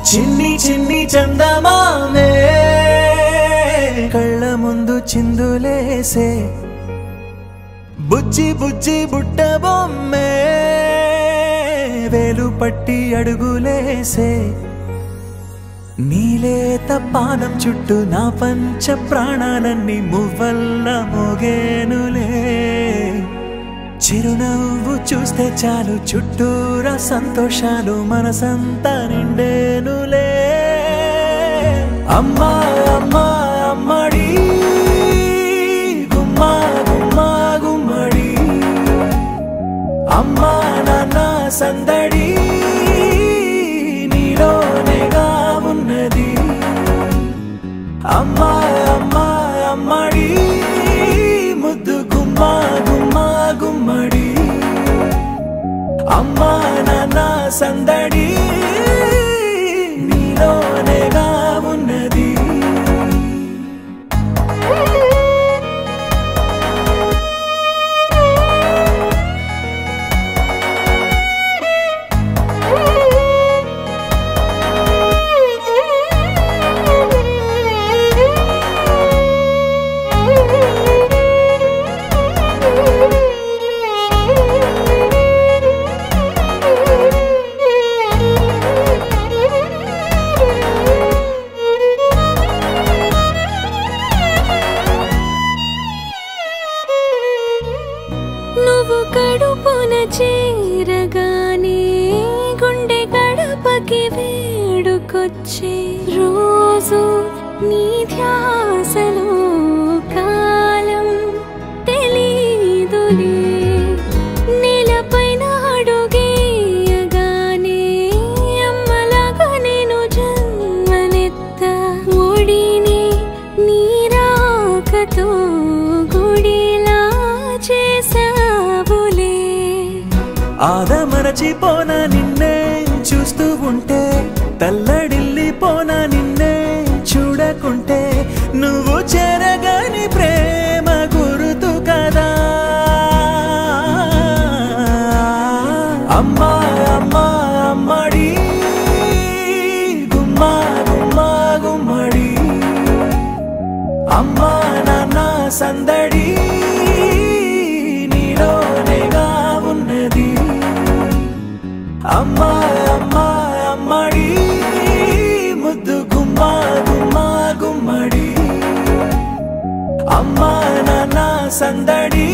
చిన్ని చిన్ని చందమామే కళ్ళ ముందు చిందులేసే బుజ్జి బుజ్జి బుట్ట బొమ్మే వేలు పట్టి అడుగులేసే నీలేత పానం చుట్టూ నా పంచ ప్రాణాలన్నీ మువ్వల్ల మోగేనులే చిరునవ్వు చూస్తే చాలు చుట్టూరా సంతోషాలు మనసంతా నిండేనులే అమ్మా అమ్మా అమ్మడి గుమ్మా గుమ్మా గుమ్మడి అమ్మా నాన్న సందడి నీలోనేగా ఉన్నది అమ్మా అమ్మా అమ్మడి ముద్దు గుమ్మా గుమ్మా గుమ్మడి అమ్మా నాన్న సందడి నీలోనేగా ఉన్నది నువ్వు కడుపున చేరగానే గుండె గడపకి వేడుకొచ్చే రోజు నీ ధ్యాసలో కాలం తెలీదులే నేలపైన అడుగేయగానే అమ్మలాగా నేను జన్మనెత్త ఒడిని నీ రాకతో గుడిలా చేసావులే ఆదమరచిపోనా నిన్నే చూస్తూ ఉంటే తల్లడిల్లిపోనా నిన్నే చూడకుంటే నువ్వు చెరగని ప్రేమ గురుతు కదా అమ్మా అమ్మా అమ్మడి గుమ్మా గుమ్మా గుమ్మడి అమ్మా నాన్న సందడి నీలోనేగా ఉన్నది అమ్మా అమ్మా అమ్మడి ముద్దు గుమ్మా గుమ్మా గుమ్మడి అమ్మా నాన్న సందడి